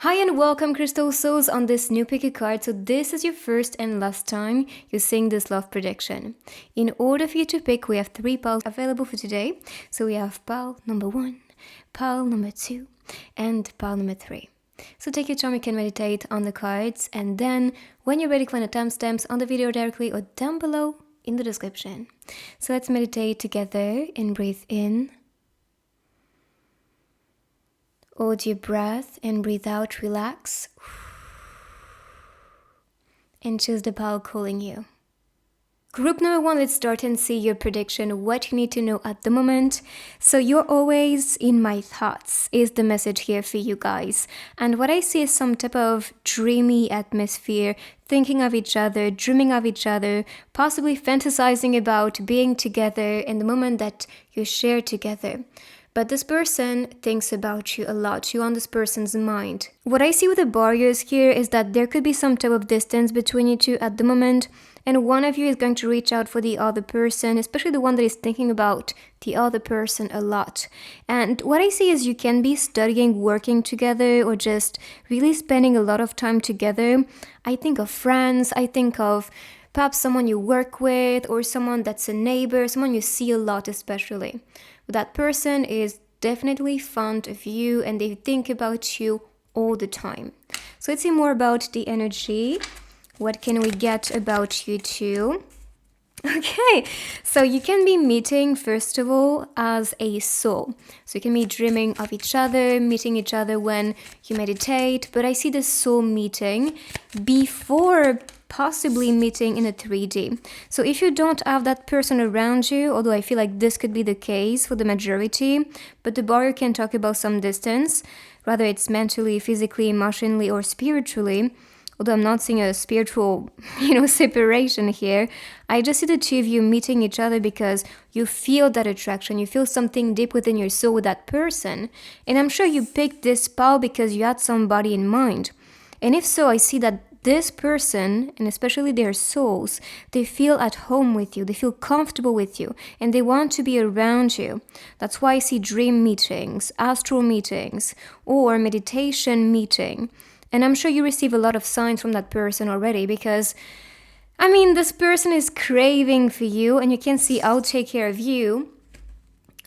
Hi and welcome, Crystal Souls, on this new pick a card. So this is your first and last time you're seeing this love prediction. In order for you to pick, we have 3 piles available for today. So we have pile number 1, pile number 2, and pile number 3. So take your time, you can meditate on the cards, and then when you're ready, find the timestamps on the video directly or down below in the description. So let's meditate together and breathe in. Hold your breath and breathe out, relax. And choose the pile calling you. Group number 1, let's start and see your prediction, what you need to know at the moment. So you're always in my thoughts is the message here for you guys. And what I see is some type of dreamy atmosphere, thinking of each other, dreaming of each other, possibly fantasizing about being together in the moment that you share together. But this person thinks about you a lot. You're on this person's mind. What I see with the barriers here is that there could be some type of distance between you two at the moment. And one of you is going to reach out for the other person, especially the one that is thinking about the other person a lot. And what I see is you can be studying, working together, or just really spending a lot of time together. I think of friends. I think of perhaps someone you work with or someone that's a neighbor, someone you see a lot especially. That person is definitely fond of you and they think about you all the time. So let's see more about the energy. What can we get about you two? Okay, so you can be meeting, first of all, as a soul. So you can be dreaming of each other, meeting each other when you meditate. But I see the soul meeting before possibly meeting in a 3D. So if you don't have that person around you, although I feel like this could be the case for the majority, but the barrier can talk about some distance, whether it's mentally, physically, emotionally, or spiritually. Although I'm not seeing a spiritual, separation here, I just see the two of you meeting each other because you feel that attraction. You feel something deep within your soul with that person. And I'm sure you picked this pile because you had somebody in mind. And if so, I see that this person, and especially their souls, they feel at home with you, they feel comfortable with you, and they want to be around you. That's why I see dream meetings, astral meetings, or meditation meeting. And I'm sure you receive a lot of signs from that person already because, this person is craving for you, and you can see I'll take care of you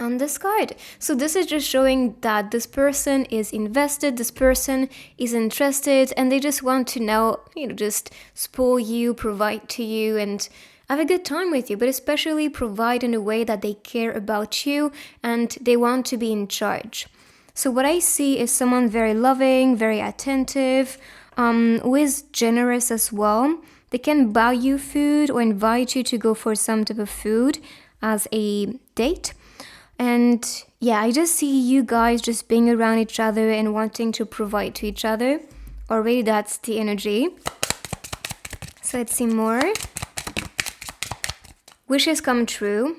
on this card. So this is just showing that this person is invested, this person is interested, and they just want to now, just spoil you, provide to you, and have a good time with you, but especially provide in a way that they care about you and they want to be in charge. So what I see is someone very loving, very attentive, who is generous as well. They can buy you food or invite you to go for some type of food as a date. And yeah, I just see you guys just being around each other and wanting to provide to each other. Already that's the energy. So let's see more. Wishes come true.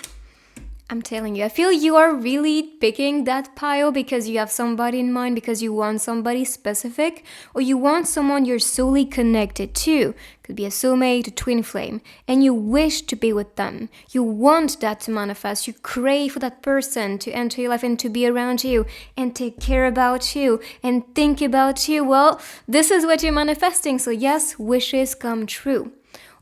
I'm telling you, I feel you are really picking that pile because you have somebody in mind, because you want somebody specific, or you want someone you're solely connected to. Could be a soulmate, a twin flame, and you wish to be with them. You want that to manifest. You crave for that person to enter your life and to be around you and take care about you and think about you. Well, this is what you're manifesting. So yes, wishes come true.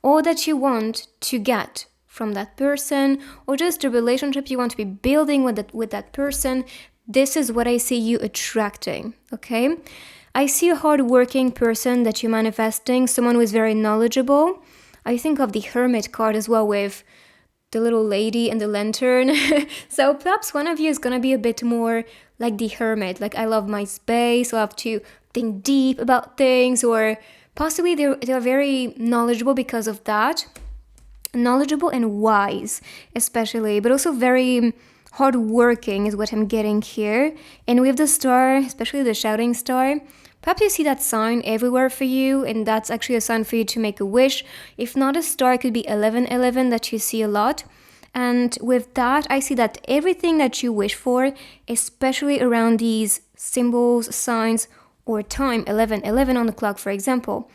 All that you want to get from that person, or just the relationship you want to be building with that person, this is what I see you attracting, okay? I see a hard-working person that you're manifesting, someone who is very knowledgeable. I think of the Hermit card as well with the little lady and the lantern. So perhaps one of you is going to be a bit more like the Hermit, like I love my space, so I have to think deep about things, or possibly they're very knowledgeable because of that. Knowledgeable and wise, especially, but also very hardworking is what I'm getting here. And with the star, especially the shouting star, perhaps you see that sign everywhere for you, and that's actually a sign for you to make a wish. If not a star, it could be 1111 that you see a lot. And with that, I see that everything that you wish for, especially around these symbols, signs, or time, 1111 on the clock, for example,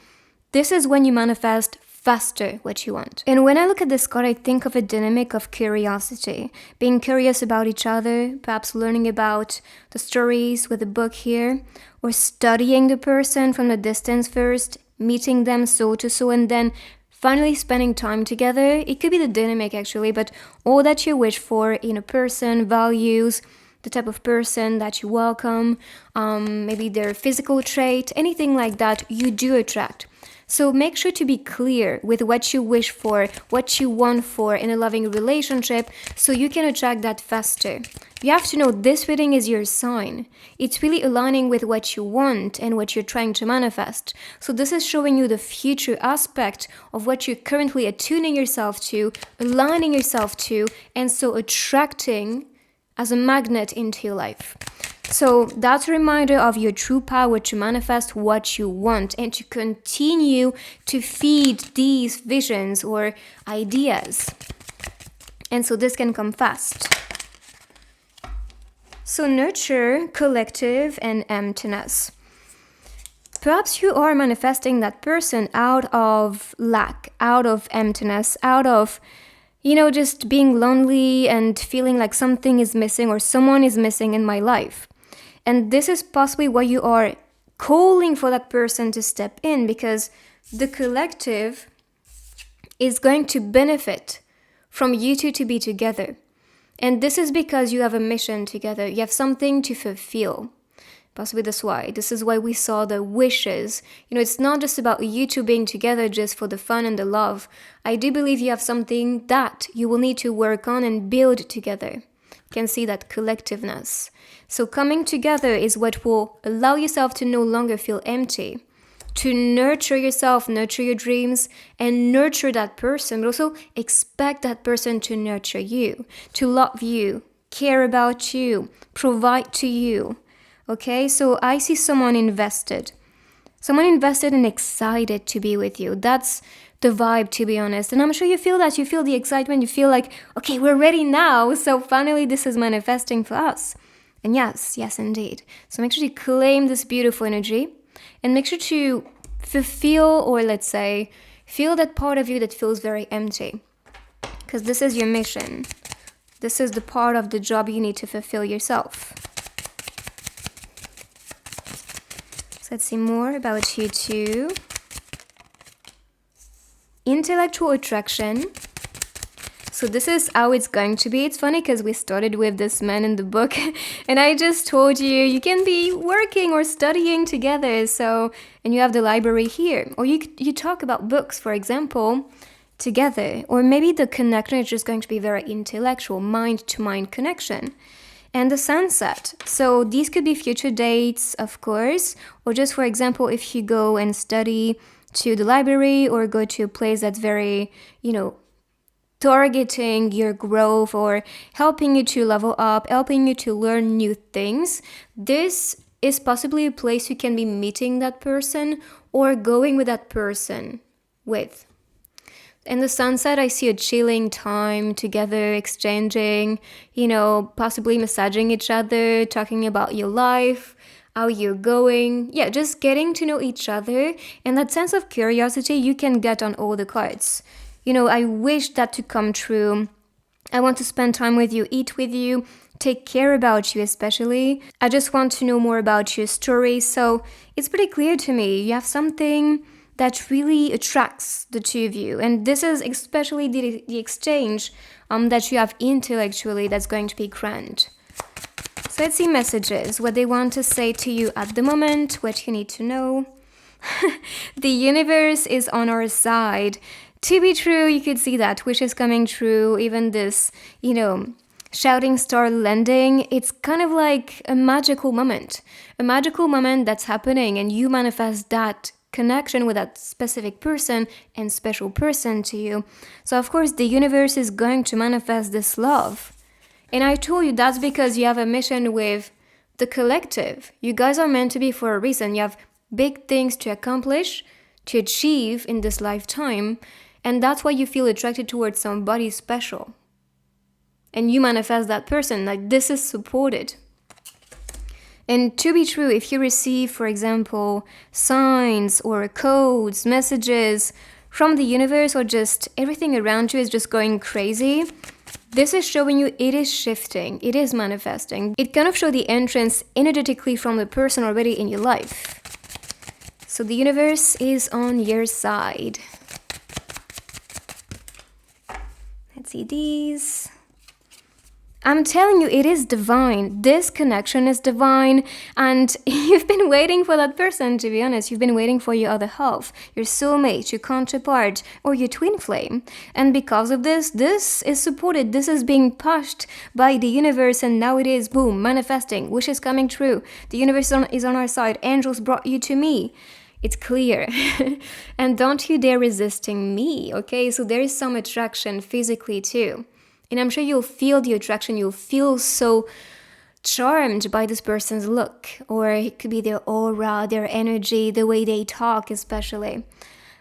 this is when you manifest faster what you want. And when I look at this card, I think of a dynamic of curiosity, being curious about each other, perhaps learning about the stories with a book here, or studying the person from a distance first, meeting them soul to soul, and then finally spending time together. It could be the dynamic actually, but all that you wish for in a person, values, the type of person that you welcome, maybe their physical trait, anything like that, you do attract. So make sure to be clear with what you wish for, what you want for in a loving relationship, so you can attract that faster. You have to know this reading is your sign. It's really aligning with what you want and what you're trying to manifest. So this is showing you the future aspect of what you're currently attuning yourself to, aligning yourself to, and so attracting as a magnet into your life. So that's a reminder of your true power to manifest what you want and to continue to feed these visions or ideas. And so this can come fast. So nurture, collective, and emptiness. Perhaps you are manifesting that person out of lack, out of emptiness, out of just being lonely and feeling like something is missing or someone is missing in my life. And this is possibly why you are calling for that person to step in, because the collective is going to benefit from you two to be together. And this is because you have a mission together. You have something to fulfill. Possibly that's why. This is why we saw the wishes. It's not just about you two being together just for the fun and the love. I do believe you have something that you will need to work on and build together. You can see that collectiveness. So coming together is what will allow yourself to no longer feel empty, to nurture yourself, nurture your dreams, and nurture that person, but also expect that person to nurture you, to love you, care about you, provide to you. Okay, so I see someone invested and excited to be with you. That's the vibe, to be honest. And I'm sure you feel that. You feel the excitement. You feel like, okay, we're ready now. So finally, this is manifesting for us. And yes, indeed. So make sure to claim this beautiful energy and make sure to fulfill, or let's say, feel that part of you that feels very empty. Because this is your mission. This is the part of the job you need to fulfill yourself. So let's see more about you too. Intellectual attraction. So this is how it's going to be. It's funny because we started with this man in the book and I just told you can be working or studying together. So, and you have the library here. Or you talk about books, for example, together. Or maybe the connection is just going to be very intellectual, mind-to-mind connection. And the sunset. So these could be future dates, of course. Or just, for example, if you go and study to the library or go to a place that's very, targeting your growth or helping you to level up, helping you to learn new things. This is possibly a place you can be meeting that person or going with that person with. In the sunset, I see a chilling time together, exchanging, possibly massaging each other, talking about your life, how you're going. Yeah, just getting to know each other. And that sense of curiosity you can get on all the cards. I wish that to come true. I want to spend time with you, eat with you, take care about you especially. I just want to know more about your story. So it's pretty clear to me. You have something that really attracts the two of you. And this is especially the exchange that you have intellectually that's going to be grand. So let's see messages, what they want to say to you at the moment, what you need to know. The universe is on our side. To be true, you could see that, which is coming true. Even this, shouting star landing, it's kind of like a magical moment that's happening, and you manifest that connection with that specific person and special person to you. So of course, the universe is going to manifest this love. And I told you that's because you have a mission with the collective. You guys are meant to be for a reason. You have big things to accomplish, to achieve in this lifetime. And that's why you feel attracted towards somebody special. And you manifest that person, like this is supported. And to be true, if you receive, for example, signs or codes, messages from the universe or just everything around you is just going crazy, this is showing you it is shifting, it is manifesting. It kind of shows the entrance energetically from the person already in your life. So the universe is on your side. Let's see these. I'm telling you, it is divine. This connection is divine, and you've been waiting for that person, to be honest. You've been waiting for your other half, your soulmate, your counterpart, or your twin flame. And because of this is supported. This is being pushed by the universe, and now it is, boom, manifesting, wishes coming true. The universe is on our side. Angels brought you to me. It's clear. And don't you dare resisting me, okay? So there is some attraction physically too. And I'm sure you'll feel the attraction. You'll feel so charmed by this person's look. Or it could be their aura, their energy, the way they talk especially.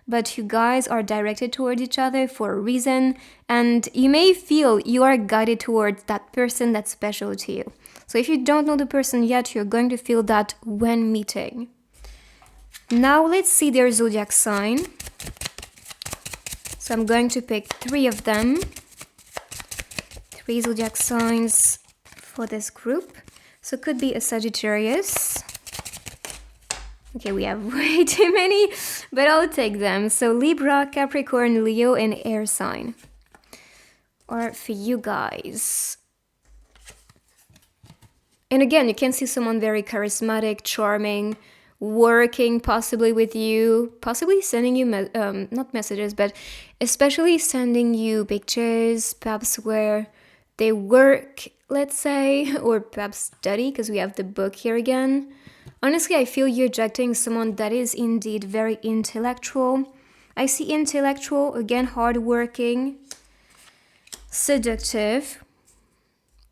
But you guys are directed towards each other for a reason. And you may feel you are guided towards that person that's special to you. So if you don't know the person yet, you're going to feel that when meeting. Now let's see their zodiac sign. So I'm going to pick 3 of them. 3 zodiac signs for this group. So it could be a Sagittarius. Okay, we have way too many, but I'll take them. So Libra, Capricorn, Leo, and air sign. Or for you guys. And again, you can see someone very charismatic, charming, working possibly with you, possibly sending you, not messages, but especially sending you pictures, perhaps where they work, let's say, or perhaps study, because we have the book here again. Honestly, I feel you're attracting someone that is indeed very intellectual. I see intellectual, again, hardworking, seductive,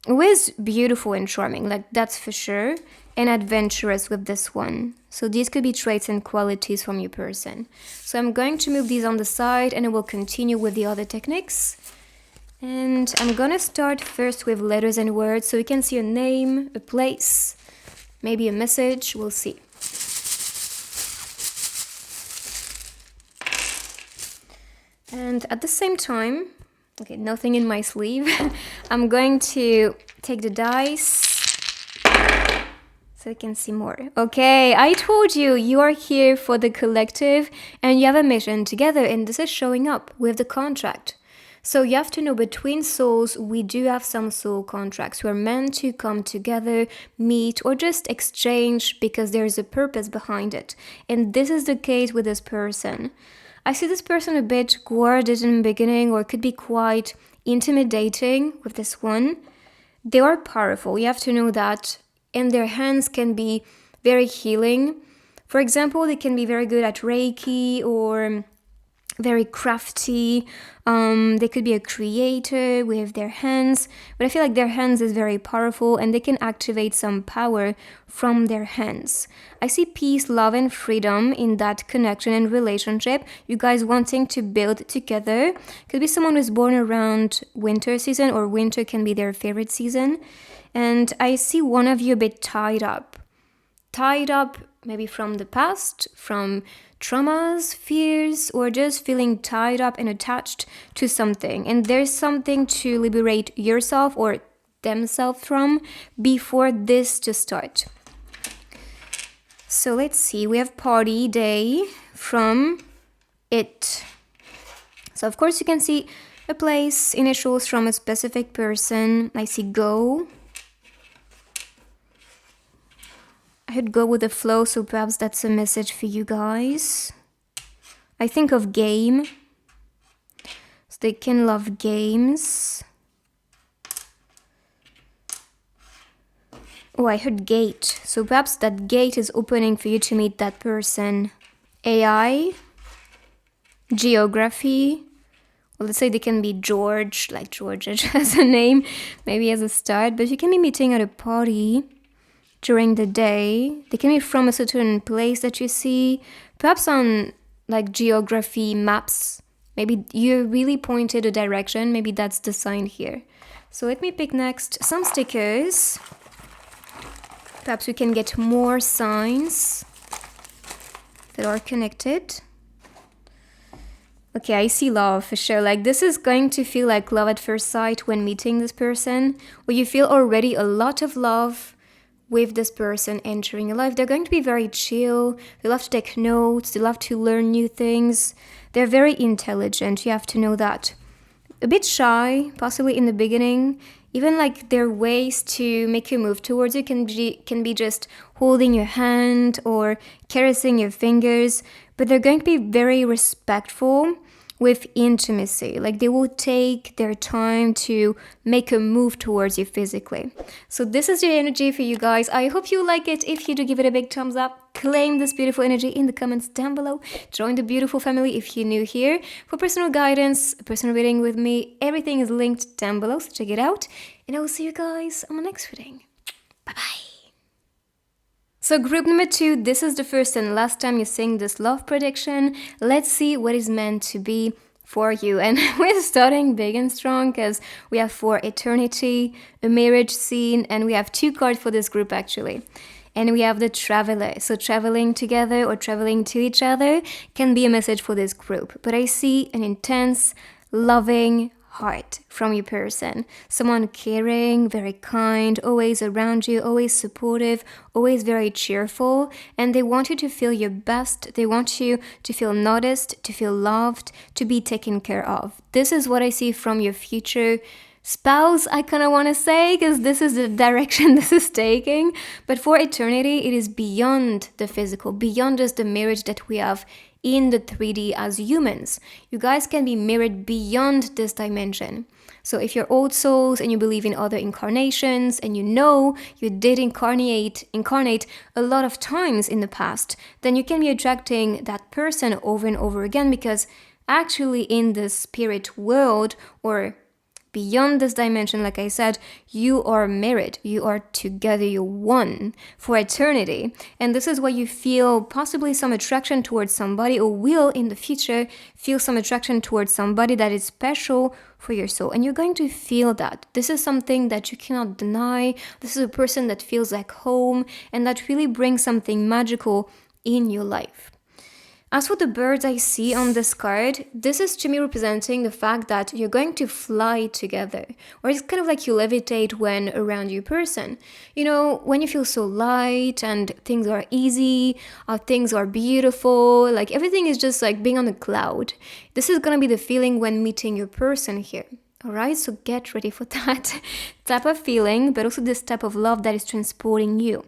who is beautiful and charming, like that's for sure, and adventurous with this one. So these could be traits and qualities from your person. So I'm going to move these on the side and I will continue with the other techniques. And I'm gonna start first with letters and words, so you can see a name, a place, maybe a message, we'll see. And at the same time, okay, nothing in my sleeve, I'm going to take the dice so you can see more. Okay, I told you, you are here for the collective and you have a mission together, and this is showing up with the contract. So you have to know, between souls, we do have some soul contracts. We're meant to come together, meet, or just exchange because there's a purpose behind it. And this is the case with this person. I see this person a bit guarded in the beginning, or it could be quite intimidating with this one. They are powerful, you have to know that. And their hands can be very healing. For example, they can be very good at Reiki or very crafty. They could be a creator with their hands, but I feel like their hands is very powerful and they can activate some power from their hands. I see peace, love, and freedom in that connection and relationship. You guys wanting to build together. Could be someone who's born around winter season, or winter can be their favorite season. And I see one of you a bit tied up maybe from the past, from traumas, fears, or just feeling tied up and attached to something. And there's something to liberate yourself or themselves from before this to start. So let's see, we have party day from it. So of course you can see a place, initials from a specific person. I see go. I would go with the flow, so perhaps that's a message for you guys. I think of game. So they can love games. Oh, I heard gate. So perhaps that gate is opening for you to meet that person. AI. Geography. Well, let's say they can be George, like George as a name, maybe as a start. But you can be meeting at a party during the day. They can be from a certain place that you see, perhaps on like geography maps. Maybe you really pointed a direction. Maybe that's the sign here. So let me pick next some stickers. Perhaps we can get more signs that are connected. Okay, I see love for sure. Like, this is going to feel like love at first sight when meeting this person, or you feel already a lot of love with this person entering your life. They're going to be very chill. They love to take notes. They love to learn new things. They're very intelligent. You have to know that. A bit shy, possibly in the beginning. Even like their ways to make you move towards you can be just holding your hand or caressing your fingers, but they're going to be very respectful with intimacy. Like, they will take their time to make a move towards you physically. So this is the energy for you guys. I hope you like it. If you do, give it a big thumbs up. Claim this beautiful energy in the comments down below. Join the beautiful family if you're new here. For personal guidance, personal reading with me, everything is linked down below, so check it out. And I will see you guys on the next reading. Bye-bye. So group number 2, this is the first and last time you're seeing this love prediction. Let's see what is meant to be for you. And we're starting big and strong because we have for eternity, a marriage scene, and we have 2 cards for this group actually. And we have the traveler. So traveling together or traveling to each other can be a message for this group. But I see an intense, loving heart from your person. Someone caring, very kind, always around you, always supportive, always very cheerful. And they want you to feel your best. They want you to feel noticed, to feel loved, to be taken care of. This is what I see from your future spouse, I kind of want to say, because this is the direction this is taking. But for eternity, it is beyond the physical, beyond just the marriage that we have in the 3D as humans. You guys can be married beyond this dimension. So if you're old souls and you believe in other incarnations and you know you did incarnate a lot of times in the past, then you can be attracting that person over and over again, because actually in the spirit world or beyond this dimension, like I said, you are married, you are together, you're one for eternity. And this is why you feel possibly some attraction towards somebody, or will in the future feel some attraction towards somebody that is special for your soul. And you're going to feel that. This is something that you cannot deny. This is a person that feels like home and that really brings something magical in your life. As for the birds I see on this card, this is to me representing the fact that you're going to fly together. Or it's kind of like you levitate when around your person. You know, when you feel so light and things are easy, things are beautiful, like everything is just like being on a cloud. This is going to be the feeling when meeting your person here. Alright, so get ready for that type of feeling, but also this type of love that is transporting you.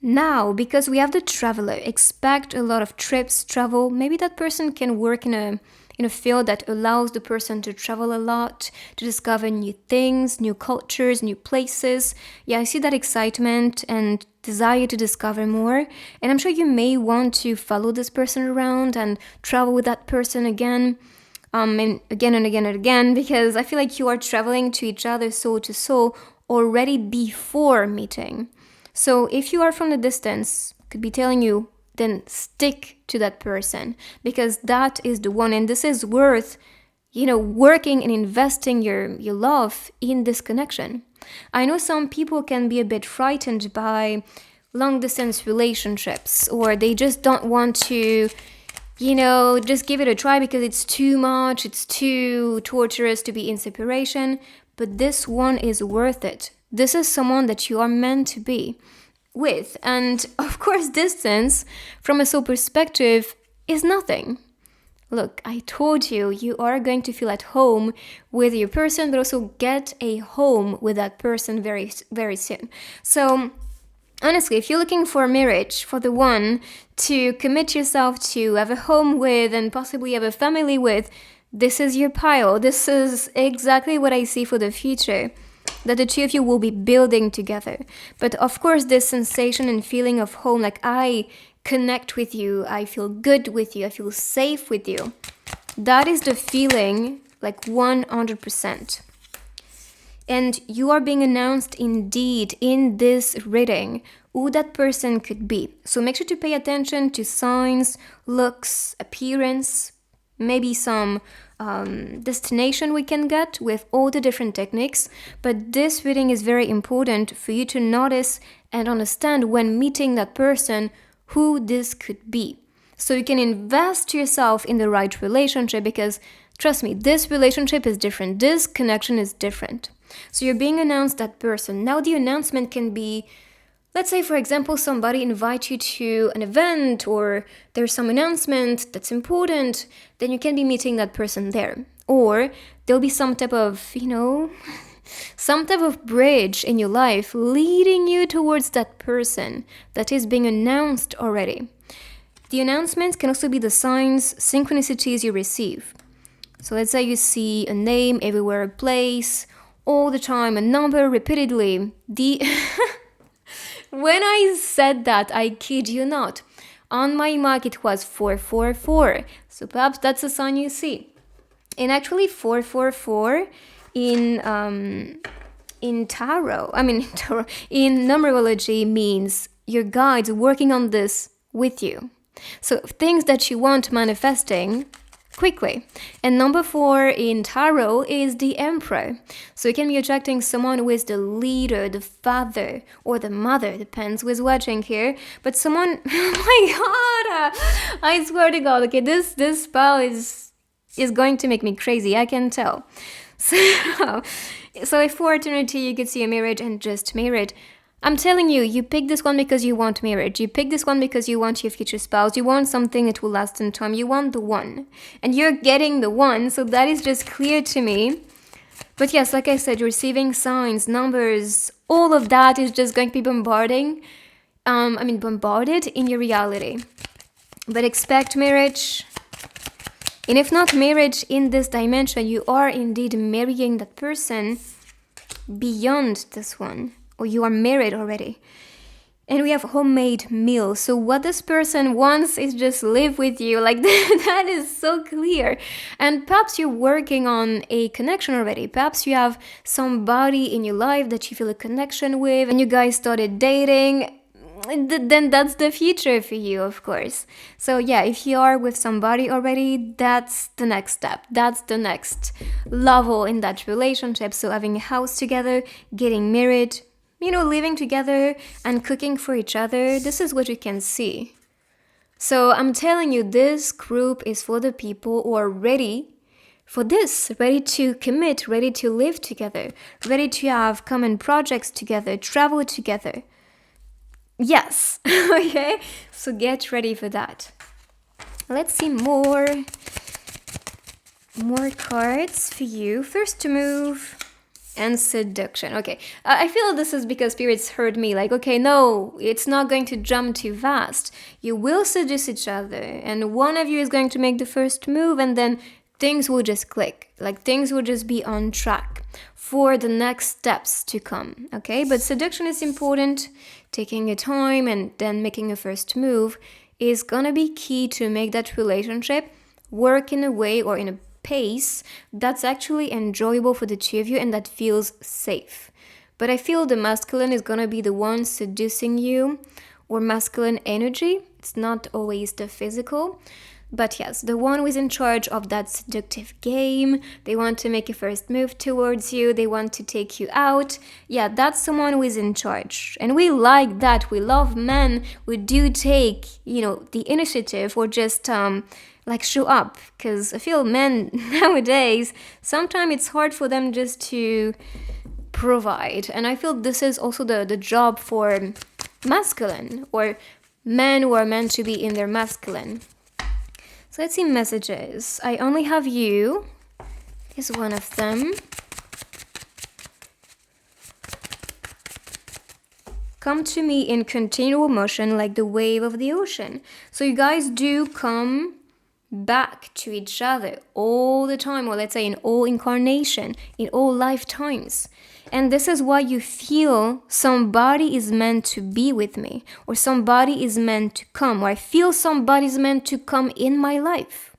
Now, because we have the traveler, expect a lot of trips, travel. Maybe that person can work in a field that allows the person to travel a lot, to discover new things, new cultures, new places. Yeah, I see that excitement and desire to discover more. And I'm sure you may want to follow this person around and travel with that person again. And again and again and again, because I feel like you are traveling to each other soul to soul already before meeting. So if you are from the distance, could be telling you, then stick to that person, because that is the one. And this is worth, working and investing your love in this connection. I know some people can be a bit frightened by long distance relationships, or they just don't want to, just give it a try because it's too much, it's too torturous to be in separation. But this one is worth it. This is someone that you are meant to be with. And of course, distance from a soul perspective is nothing. Look, I told you, you are going to feel at home with your person, but also get a home with that person very, very soon. So honestly, if you're looking for a marriage, for the one to commit yourself to, have a home with, and possibly have a family with, this is your pile. This is exactly what I see for the future, that the two of you will be building together. But of course, this sensation and feeling of home, like I connect with you, I feel good with you, I feel safe with you. That is the feeling, like 100%. And you are being announced indeed in this reading who that person could be. So make sure to pay attention to signs, looks, appearance, maybe some destination we can get with all the different techniques. But this reading is very important for you to notice and understand when meeting that person who this could be. So you can invest yourself in the right relationship, because trust me, this relationship is different. This connection is different. So you're being announced that person. Now the announcement can be, let's say, for example, somebody invites you to an event, or there's some announcement that's important, then you can be meeting that person there. Or there'll be some type of, some type of bridge in your life leading you towards that person that is being announced already. The announcements can also be the signs, synchronicities you receive. So let's say you see a name everywhere, a place, all the time, a number repeatedly. When I said that, I kid you not, on my mark it was 444. So perhaps that's a sign you see. And actually 444 in tarot, in numerology means your guides working on this with you. So things that you want manifesting quickly. And number 4 in tarot is the Emperor. So you can be attracting someone who is the leader, the father, or the mother, depends who is watching here. But someone, oh my god, I swear to God, okay, this spell is going to make me crazy, I can tell. So if for eternity you could see a marriage and just married, I'm telling you, you pick this one because you want marriage. You pick this one because you want your future spouse. You want something that will last in time. You want the one. And you're getting the one, so that is just clear to me. But yes, like I said, you're receiving signs, numbers, all of that is just going to be bombarded in your reality. But expect marriage. And if not marriage in this dimension, you are indeed marrying that person beyond this one. Or you are married already. And we have homemade meals. So what this person wants is just live with you. Like that is so clear. And perhaps you're working on a connection already. Perhaps you have somebody in your life that you feel a connection with, and you guys started dating. Then that's the future for you, of course. So yeah, if you are with somebody already, that's the next step. That's the next level in that relationship. So having a house together, getting married, living together and cooking for each other, this is what you can see. So I'm telling you, this group is for the people who are ready for this, ready to commit, ready to live together, ready to have common projects together, travel together. Yes, okay? So get ready for that. Let's see more cards for you. First to move. And seduction. Okay, I feel this is because spirits heard me like, okay, no, it's not going to jump too fast. You will seduce each other, and one of you is going to make the first move, and then things will just click. Like things will just be on track for the next steps to come. Okay, but seduction is important. Taking your time and then making a first move is gonna be key to make that relationship work in a way or in a pace that's actually enjoyable for the two of you and that feels safe. But I feel the masculine is gonna be the one seducing you, or masculine energy. It's not always the physical, but yes, the one who is in charge of that seductive game. They want to make a first move towards you. They want to take you out. Yeah, that's someone who is in charge. And we like that. We love men who do take, the initiative, or just show up, because I feel men nowadays, sometimes it's hard for them just to provide. And I feel this is also the job for masculine, or men who are meant to be in their masculine. So let's see messages. I only have you is one of them. Come to me in continual motion like the wave of the ocean. So you guys do come back to each other all the time, or let's say in all incarnation, in all lifetimes. And this is why you feel somebody is meant to be with me, or somebody is meant to come, or I feel somebody is meant to come in my life.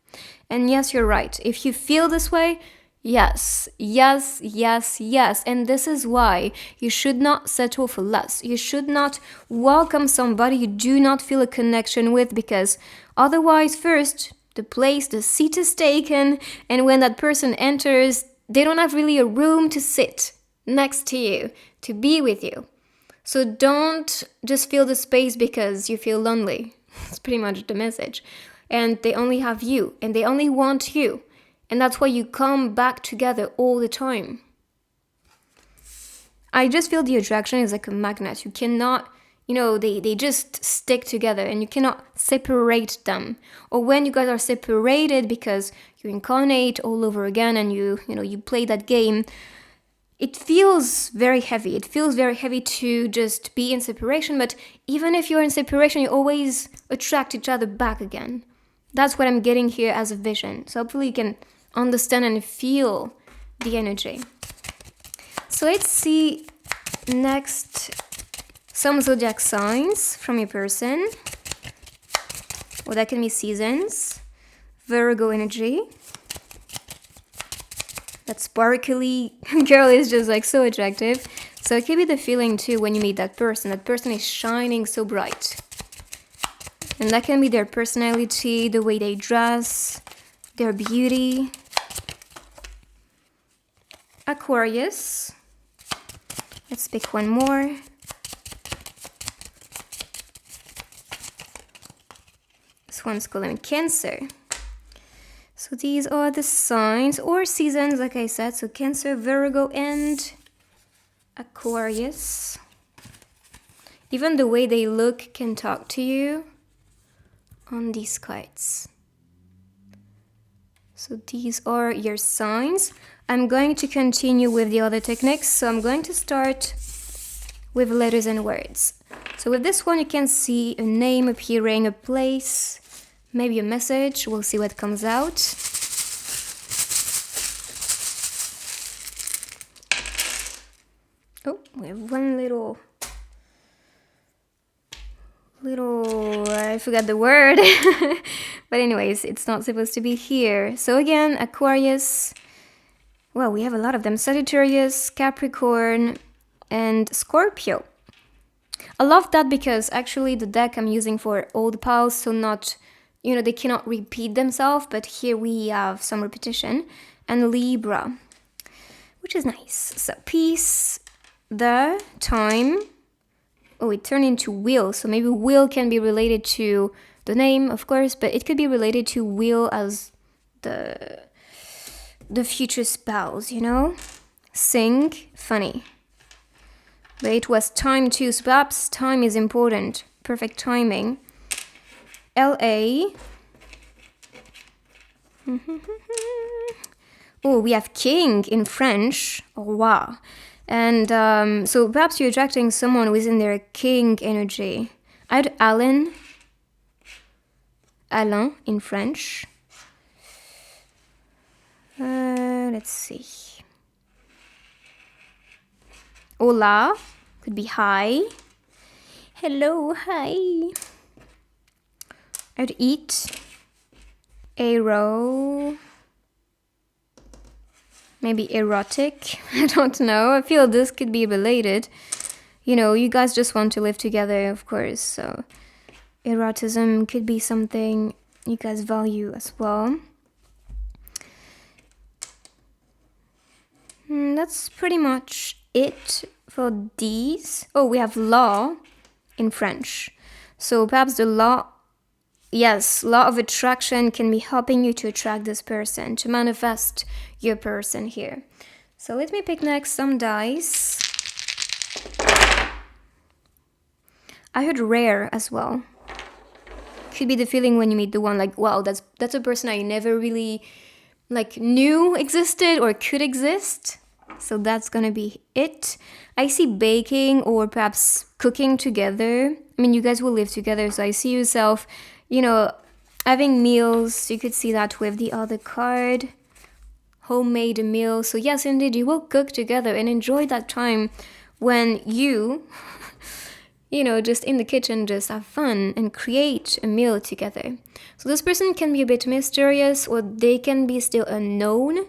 And yes, you're right. If you feel this way, yes. And this is why you should not settle for less. You should not welcome somebody you do not feel a connection with, because otherwise, first, the seat is taken, and when that person enters, they don't have really a room to sit next to you, to be with you. So don't just fill the space because you feel lonely. It's pretty much the message. And they only have you, and they only want you. And that's why you come back together all the time. I just feel the attraction is like a magnet. You cannot, they just stick together and you cannot separate them. Or when you guys are separated because you incarnate all over again and you play that game, it feels very heavy. It feels very heavy to just be in separation. But even if you're in separation, you always attract each other back again. That's what I'm getting here as a vision. So hopefully you can understand and feel the energy. So let's see next some zodiac signs from your person. Or that can be seasons. Virgo energy. That sparkly girl is just like so attractive. So it could be the feeling too when you meet that person. That person is shining so bright. And that can be their personality, the way they dress, their beauty. Aquarius. Let's pick one more. This one's called Cancer. So these are the signs or seasons, like I said. So Cancer, Virgo, and Aquarius. Even the way they look can talk to you on these cards. So these are your signs. I'm going to continue with the other techniques. So I'm going to start with letters and words. So with this one, you can see a name appearing, a place, maybe a message. We'll see what comes out. Oh, we have one little, I forgot the word. But anyways, it's not supposed to be here. So again, Aquarius. Well, we have a lot of them. Sagittarius, Capricorn, and Scorpio. I love that because actually the deck I'm using for all the piles, so not, they cannot repeat themselves, but here we have some repetition. And Libra, which is nice. So peace, the time. Oh, it turned into will. So maybe will can be related to the name, of course, but it could be related to will as the future spouse, Sing, funny. But it was time too, so perhaps time is important. Perfect timing. LA. Oh, we have king in French. Oh, wow. And so perhaps you're attracting someone who is in their king energy. I had Alain in French. Let's see. Hola could be hi. Hello, hi. I'd eat. Arrow. Maybe erotic. I don't know. I feel this could be related. You guys just want to live together, of course. So erotism could be something you guys value as well. That's pretty much it for these. Oh, we have law in French. So perhaps the law of attraction can be helping you to attract this person, to manifest your person here. So let me pick next some dice. I heard rare as well. Could be the feeling when you meet the one like, wow, that's a person I never really knew existed or could exist. So that's gonna be it. I see baking or perhaps cooking together. I mean, you guys will live together, so I see yourself, having meals. You could see that with the other card. Homemade meal. So yes, indeed, you will cook together and enjoy that time when you, just in the kitchen, just have fun and create a meal together. So this person can be a bit mysterious or they can be still unknown.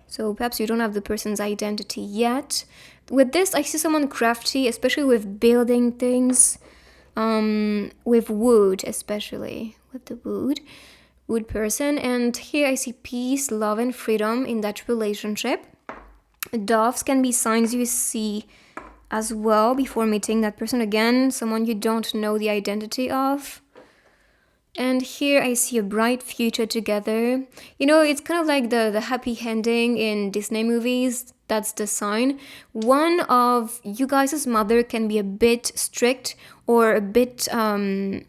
So perhaps you don't have the person's identity yet. With this, I see someone crafty, especially with building things, with wood, especially with the wood person. And here I see peace, love, and freedom in that relationship. Doves can be signs you see as well before meeting that person again, someone you don't know the identity of. And here I see a bright future together. You know, it's kind of like the happy ending in Disney movies. That's the sign. One of you guys' mother can be a bit strict or a bit, kind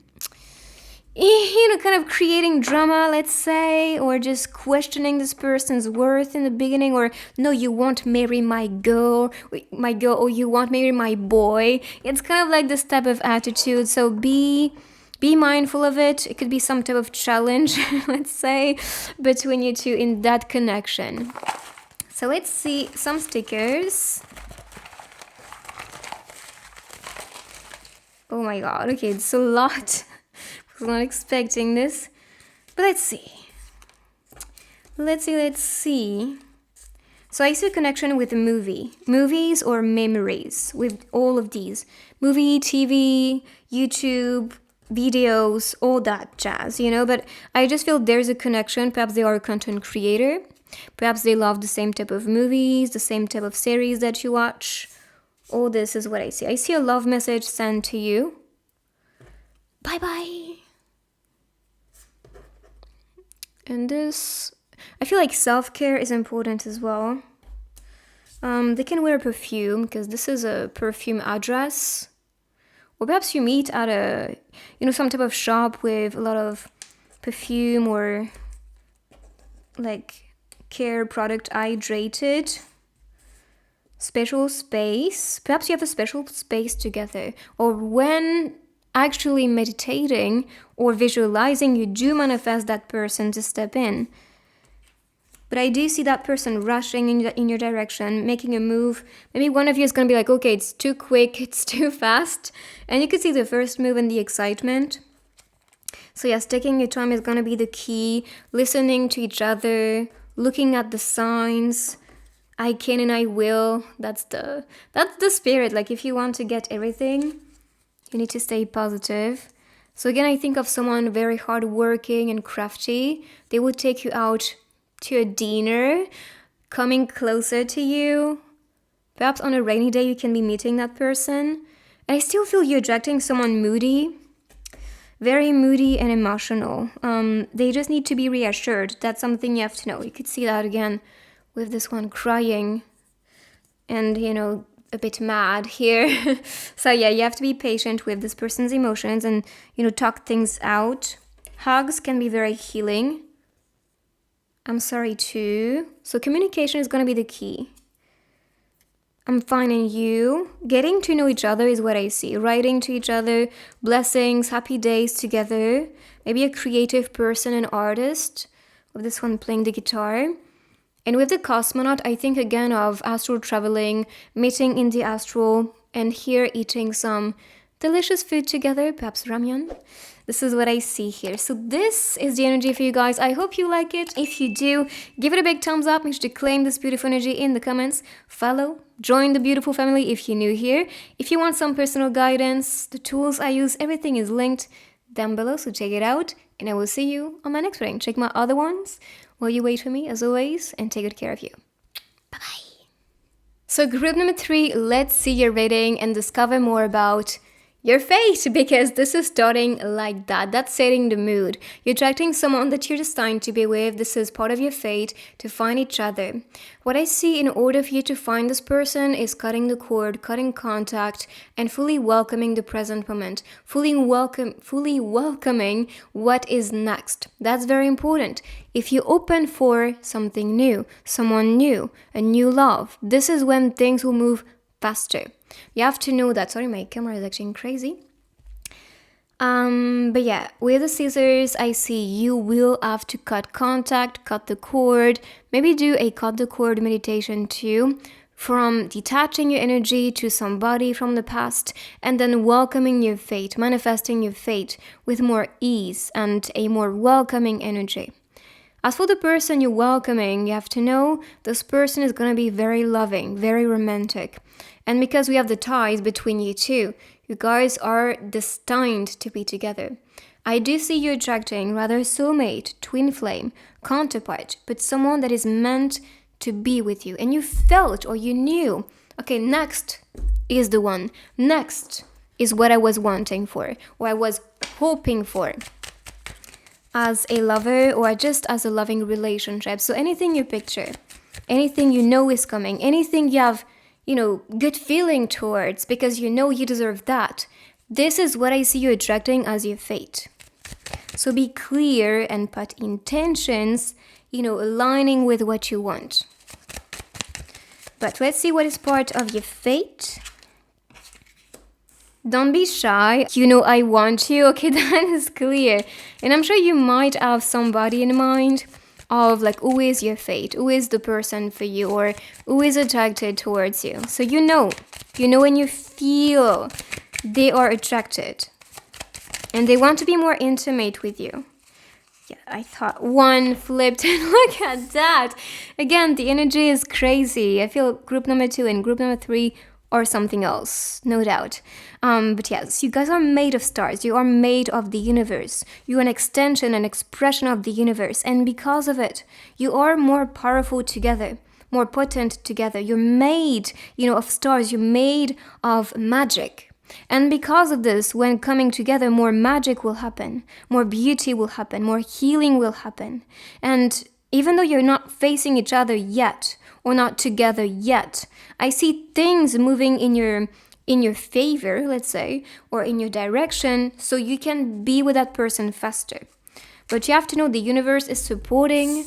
of creating drama, let's say, or just questioning this person's worth in the beginning, or no, you won't marry my girl, or you won't marry my boy. It's kind of like this type of attitude. So be mindful of it. It could be some type of challenge, let's say, between you two in that connection. So let's see some stickers. Oh my god, okay, it's a lot. I was not expecting this. But let's see. Let's see. So I see a connection with a movie. Movies or memories with all of these. Movie, TV, YouTube, videos, all that jazz, but I just feel there's a connection. Perhaps they are a content creator. Perhaps they love the same type of movies, the same type of series that you watch. All this is what I see. I see a love message sent to you. Bye-bye. And this, I feel like self-care is important as well. They can wear perfume because this is a perfume address. Or perhaps you meet at a, some type of shop with a lot of perfume or like care product, hydrated. Special space. Perhaps you have a special space together. Or when actually meditating or visualizing, you do manifest that person to step in. But I do see that person rushing in your direction, making a move. Maybe one of you is going to be like, okay, it's too quick, it's too fast. And you can see the first move and the excitement. So yes, taking your time is going to be the key. Listening to each other, looking at the signs. I can and I will. That's the spirit. Like if you want to get everything, you need to stay positive. So again, I think of someone very hardworking and crafty. They would take you out to a dinner, coming closer to you. Perhaps on a rainy day, you can be meeting that person. And I still feel you're attracting someone moody, very moody and emotional. They just need to be reassured. That's something you have to know. You could see that again with this one crying and, a bit mad here. So yeah, you have to be patient with this person's emotions and, talk things out. Hugs can be very healing. I'm sorry too. So communication is going to be the key. I'm finding you. Getting to know each other is what I see. Writing to each other, blessings, happy days together. Maybe a creative person, an artist. With this one playing the guitar. And with the cosmonaut, I think again of astral traveling, meeting in the astral, and here eating some delicious food together, perhaps ramyun. This is what I see here. So this is the energy for you guys. I hope you like it. If you do, give it a big thumbs up. Make sure to claim this beautiful energy in the comments. Follow, join the beautiful family if you're new here. If you want some personal guidance, the tools I use, everything is linked down below, so check it out. And I will see you on my next reading. Check my other ones while you wait for me, as always, and take good care of you. Bye-bye. So group number 3, let's see your reading and discover more about your fate, because this is starting like that. That's setting the mood. You're attracting someone that you're destined to be with. This is part of your fate to find each other. What I see in order for you to find this person is cutting the cord, cutting contact, and fully welcoming the present moment. Fully welcoming what is next. That's very important. If you open for something new, someone new, a new love, this is when things will move faster. You have to know that. Sorry, my camera is acting crazy. But yeah, with the scissors, I see you will have to cut contact, cut the cord, maybe do a cut the cord meditation too, from detaching your energy to somebody from the past and then welcoming your fate, manifesting your fate with more ease and a more welcoming energy. As for the person you're welcoming, you have to know this person is going to be very loving, very romantic. And because we have the ties between you two, you guys are destined to be together. I do see you attracting rather soulmate, twin flame, counterpart, but someone that is meant to be with you. And you felt or you knew, okay, next is the one. Next is what I was wanting for, or I was hoping for. as a lover or just as a loving relationship. So anything you picture, anything you know is coming, anything you have, good feeling towards because you know you deserve that. This is what I see you attracting as your fate. So be clear and put intentions, aligning with what you want. But let's see what is part of your fate. Don't be shy. I want you. Okay, that is clear. And I'm sure you might have somebody in mind of who is your fate, who is the person for you, or who is attracted towards you. So you know when you feel they are attracted and they want to be more intimate with you. Yeah, I thought one flipped and look at that. Again, the energy is crazy. I feel group number 2 and group number 3 or something else, no doubt. But yes, you guys are made of stars. You are made of the universe. You are an extension, an expression of the universe. And because of it, you are more powerful together, more potent together. You're made, of stars. You're made of magic. And because of this, when coming together, more magic will happen, more beauty will happen, more healing will happen. And even though you're not facing each other yet, or not together yet, I see things moving in your favor, let's say, or in your direction, so you can be with that person faster. But you have to know the universe is supporting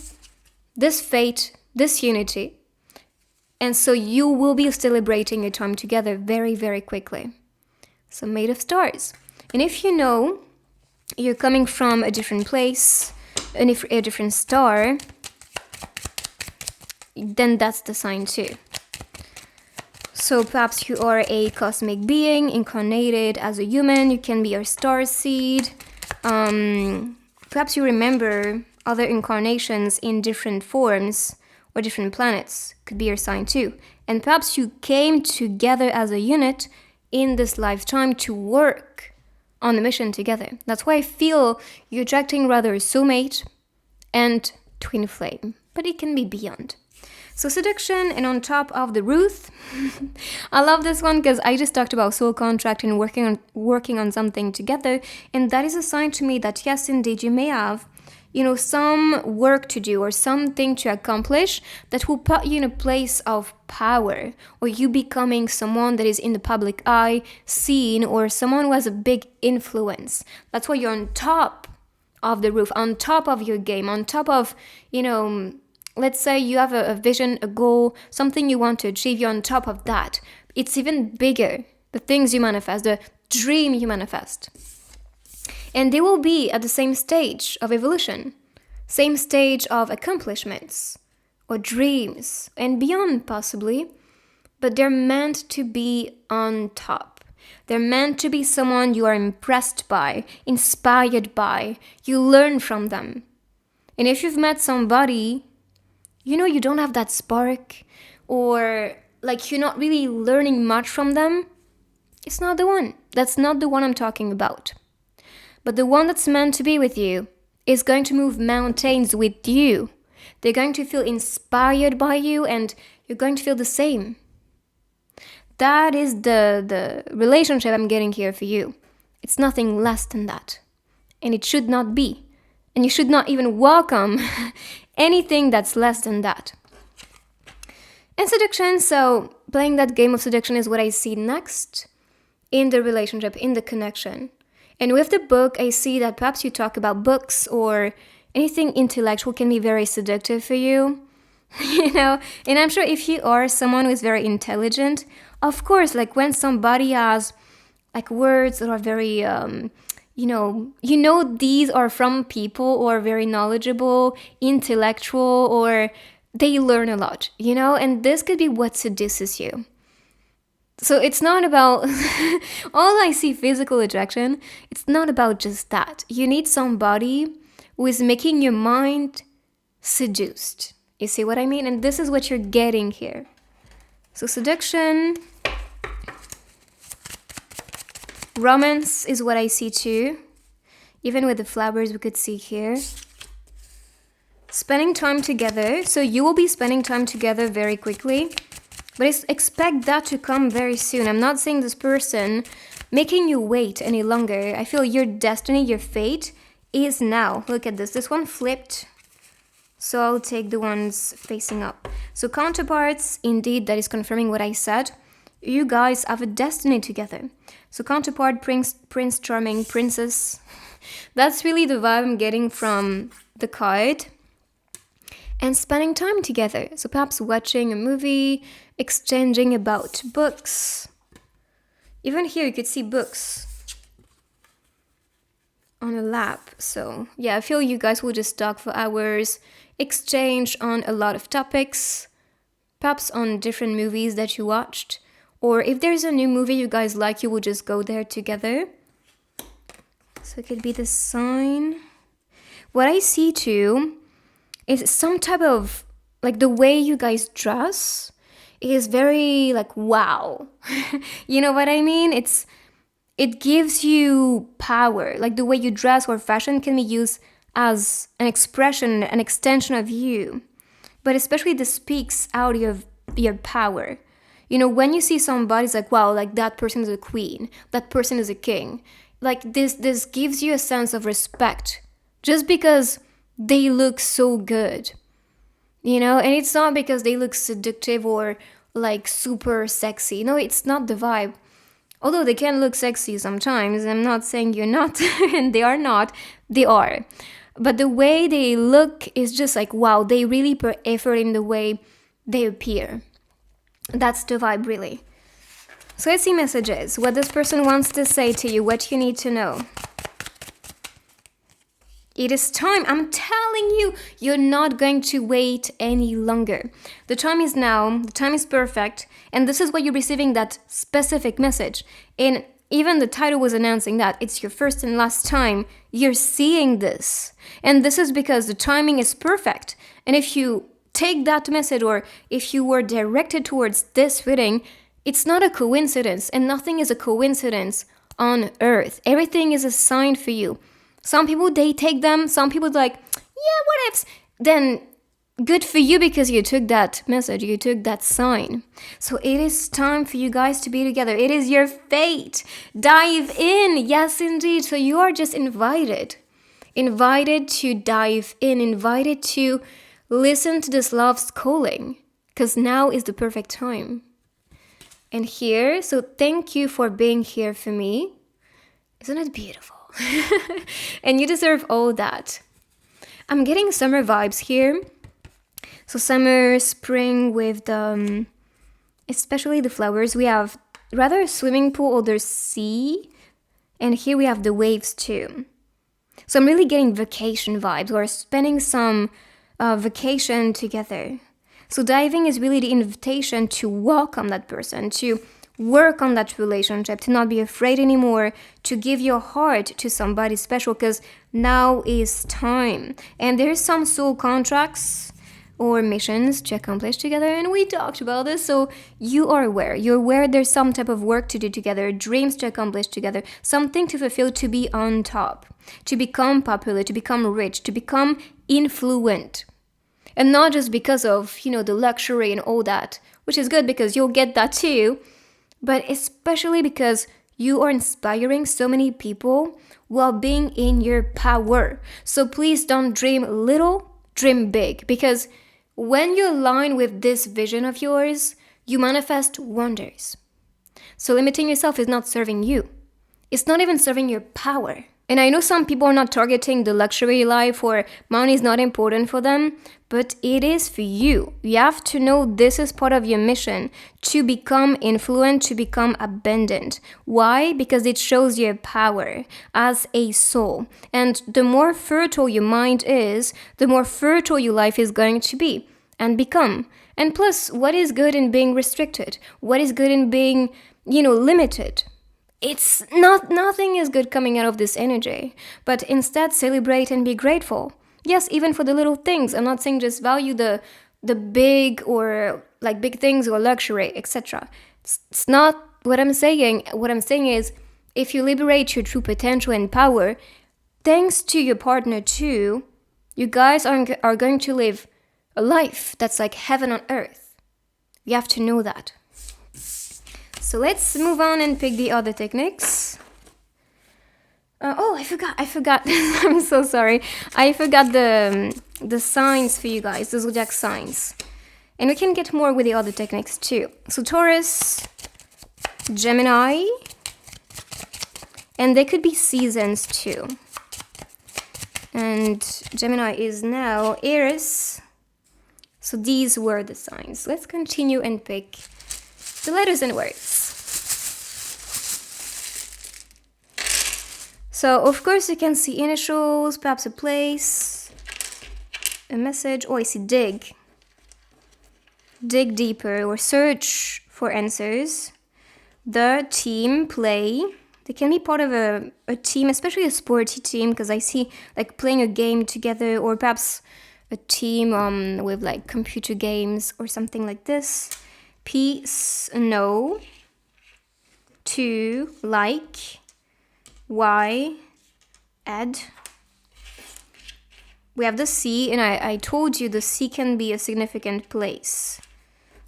this fate, this unity, and so you will be celebrating your time together very, very quickly. So made of stars. And if you know you're coming from a different place, and if a different star, then that's the sign too. So perhaps you are a cosmic being incarnated as a human. You can be a star seed. Perhaps you remember other incarnations in different forms or different planets. Could be your sign too. And perhaps you came together as a unit in this lifetime to work on the mission together. That's why I feel you're attracting rather a soulmate and twin flame, but it can be beyond. So seduction and on top of the roof. I love this one because I just talked about soul contract and working on something together, and that is a sign to me that yes, indeed, you may have some work to do or something to accomplish that will put you in a place of power, or you becoming someone that is in the public eye, seen, or someone who has a big influence. That's why you're on top of the roof, on top of your game, on top of, let's say you have a vision, a goal, something you want to achieve, you're on top of that. It's even bigger, the things you manifest, the dream you manifest. And they will be at the same stage of evolution, same stage of accomplishments or dreams and beyond possibly, but they're meant to be on top. They're meant to be someone you are impressed by, inspired by, you learn from them. And if you've met somebody, you don't have that spark, or you're not really learning much from them, it's not the one. That's not the one I'm talking about. But the one that's meant to be with you is going to move mountains with you. They're going to feel inspired by you, and you're going to feel the same. That is the relationship I'm getting here for you. It's nothing less than that. And it should not be. And you should not even welcome anything that's less than that. And seduction, so playing that game of seduction is what I see next in the relationship, in the connection. And with the book, I see that perhaps you talk about books or anything intellectual can be very seductive for you, And I'm sure if you are someone who is very intelligent, of course, when somebody has words that are very, these are from people who are very knowledgeable, intellectual, or they learn a lot, and this could be what seduces you. So it's not about, all I see physical attraction, it's not about just that. You need somebody who is making your mind seduced. You see what I mean? And this is what you're getting here. So seduction, romance is what I see too. Even with the flowers we could see here. Spending time together. So you will be spending time together very quickly. But expect that to come very soon. I'm not saying this person making you wait any longer. I feel your destiny, your fate, is now. Look at this. This one flipped. So I'll take the ones facing up. So counterparts, indeed, that is confirming what I said. You guys have a destiny together. So counterpart, Prince Charming, Princess. That's really the vibe I'm getting from the card. And spending time together. So perhaps watching a movie, exchanging about books. Even here you could see books on a lap. So yeah, I feel you guys will just talk for hours, exchange on a lot of topics, perhaps on different movies that you watched. Or if there's a new movie you guys like, you will just go there together. So it could be the sign. What I see too is some type of, like the way you guys dress is very like, wow. You know what I mean? It gives you power. Like the way you dress or fashion can be used as an expression, an extension of you. But especially this speaks out of your power. You know, when you see somebody, it's like, wow, like that person is a queen, that person is a king. Like this gives you a sense of respect just because they look so good, you know? And it's not because they look seductive or like super sexy. No, it's not the vibe. Although they can look sexy sometimes. I'm not saying you're not, and they are not. They are. But the way they look is just like, wow, they really put effort in the way they appear. That's the vibe, really. So let's see messages. What this person wants to say to you, what you need to know. It is time. I'm telling you, you're not going to wait any longer. The time is now. The time is perfect. And this is why you're receiving that specific message. And even the title was announcing that it's your first and last time you're seeing this. And this is because the timing is perfect. And if you take that message, or if you were directed towards this reading, it's not a coincidence. And nothing is a coincidence on earth. Everything is a sign for you. Some people, they take them. Some people like, yeah, what ifs? Then good for you because you took that message. You took that sign. So it is time for you guys to be together. It is your fate. Dive in. Yes, indeed. So you are just invited. Invited to dive in. Invited to listen to this love's calling. Because now is the perfect time. And here, so thank you for being here for me. Isn't it beautiful? And you deserve all that. I'm getting summer vibes here. So summer, spring with the, especially the flowers. We have rather a swimming pool or the sea. And here we have the waves too. So I'm really getting vacation vibes, or spending some vacation together. So diving is really the invitation to welcome that person, to work on that relationship, to not be afraid anymore, to give your heart to somebody special, because now is time. And there's some soul contracts or missions to accomplish together, and we talked about this, so you are aware. You're aware there's some type of work to do together, dreams to accomplish together, something to fulfill, to be on top, to become popular, to become rich, to become influent. And not just because of, you know, the luxury and all that, which is good because you'll get that too, but especially because you are inspiring so many people while being in your power. So please don't dream little, dream big, because when you align with this vision of yours, you manifest wonders. So limiting yourself is not serving you. It's not even serving your power. And I know some people are not targeting the luxury life, or money is not important for them, but it is for you. You have to know this is part of your mission, to become influent, to become abundant. Why? Because it shows your power as a soul. And the more fertile your mind is, the more fertile your life is going to be and become. And plus, what is good in being restricted? What is good in being, limited? It's not, nothing is good coming out of this energy, but instead celebrate and be grateful. Yes, even for the little things. I'm not saying just value the big, or like big things or luxury, etc. It's not what I'm saying. What I'm saying is, if you liberate your true potential and power, thanks to your partner too, you guys are going to live a life that's like heaven on earth. You have to know that. So let's move on and pick the other techniques. Oh, I forgot. I'm so sorry. I forgot the signs for you guys, the zodiac signs. And we can get more with the other techniques too. So Taurus, Gemini, and they could be seasons too. And Gemini is now Aries. So these were the signs. Let's continue and pick the letters and words. So of course you can see initials, perhaps a place, a message. Oh, I see dig. Dig deeper or search for answers. The team, play. They can be part of a team, especially a sporty team, because I see like playing a game together, or perhaps a team with like computer games or something like this. Peace, no. To, like. Why, add. We have the sea, and I told you the sea can be a significant place.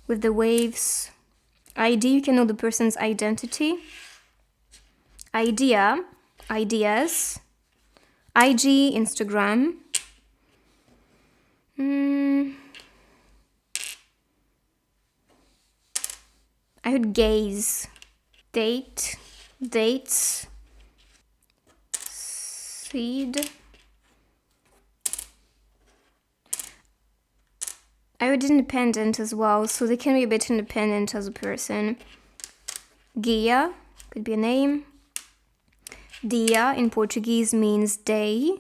With the waves. ID, you can know the person's identity. Idea, ideas. IG, Instagram. I heard gaze. Date, dates. Seed. I heard independent as well, so they can be a bit independent as a person. Gia, could be a name. Dia in Portuguese means day.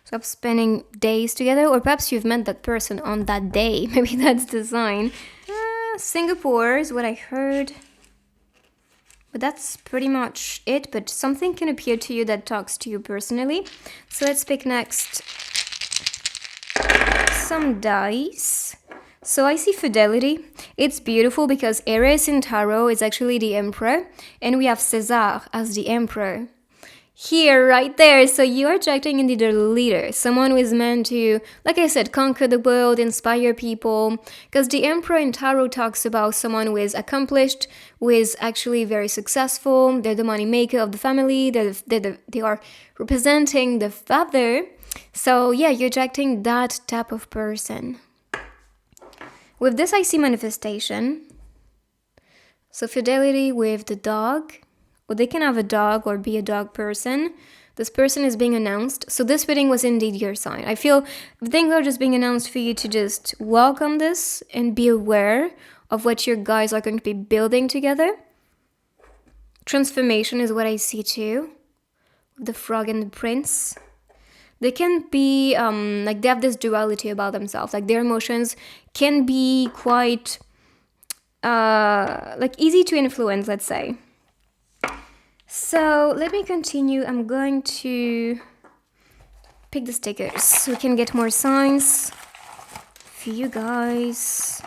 So I'm spending days together, or perhaps you've met that person on that day. Maybe that's the sign. Singapore is what I heard. But that's pretty much it, but something can appear to you that talks to you personally. So let's pick next some dice. So I see fidelity. It's beautiful because Aries in tarot is actually the emperor, and we have César as the emperor. Here, right there. So you are attracting indeed a leader, someone who is meant to, like I said, conquer the world, inspire people. Because the Emperor in Tarot talks about someone who is accomplished, who is actually very successful. They're the money maker of the family. They are representing the father. So yeah, you're attracting that type of person. With this, I see manifestation. So fidelity with the dog. Or they can have a dog or be a dog person. This person is being announced. So this reading was indeed your sign. I feel things are just being announced for you to just welcome this and be aware of what your guys are going to be building together. Transformation is what I see too. The frog and the prince. They can be, like they have this duality about themselves. Like their emotions can be quite, like easy to influence, let's say. So let me continue. I'm going to pick the stickers so we can get more signs for you guys.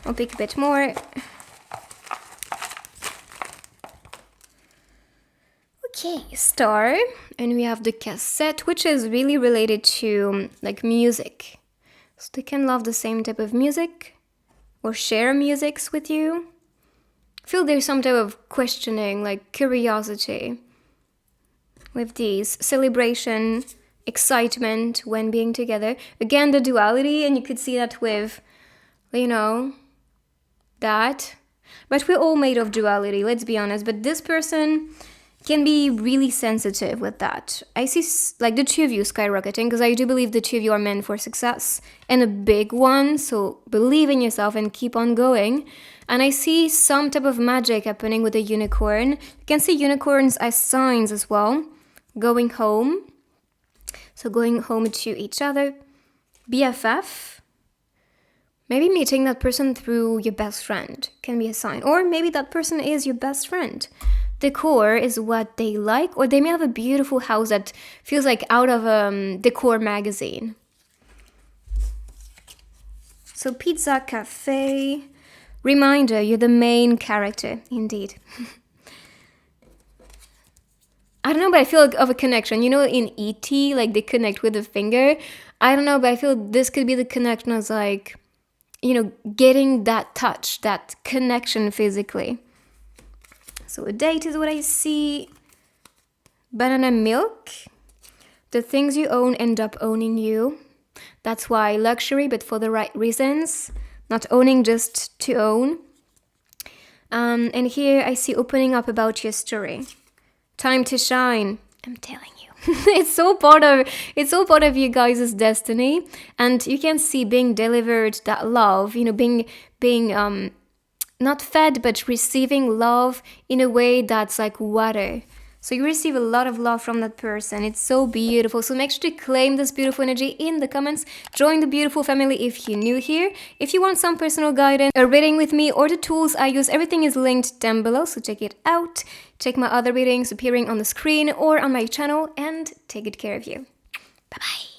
I'll pick a bit more. Okay, star. And we have the cassette, which is really related to like music. So they can love the same type of music or share musics with you. I feel there's some type of questioning, like curiosity with these. Celebration, excitement when being together. Again, the duality, and you could see that with, you know, that. But we're all made of duality, let's be honest. But this person can be really sensitive with that. I see like the two of you skyrocketing because I do believe the two of you are meant for success and a big one. So believe in yourself and keep on going. And I see some type of magic happening with a unicorn. You can see unicorns as signs as well. Going home. So going home to each other. BFF. Maybe meeting that person through your best friend can be a sign. Or maybe that person is your best friend. Decor is what they like, or they may have a beautiful house that feels like out of a decor magazine. So pizza, cafe. Reminder, you're the main character, indeed. I don't know, but I feel like of a connection. You know, in E.T., like they connect with the finger. I don't know, but I feel this could be the connection as like getting that touch, that connection physically. So a date is what I see. Banana milk. The things you own end up owning you. That's why luxury, but for the right reasons. Not owning just to own. And here I see opening up about your story. Time to shine. I'm telling you. It's all part of you guys' destiny. And you can see being delivered that love, being not fed, but receiving love in a way that's like water. So you receive a lot of love from that person. It's so beautiful. So make sure to claim this beautiful energy in the comments. Join the beautiful family if you're new here. If you want some personal guidance, a reading with me, or the tools I use, everything is linked down below. So check it out. Check my other readings appearing on the screen or on my channel, and take good care of you. Bye-bye.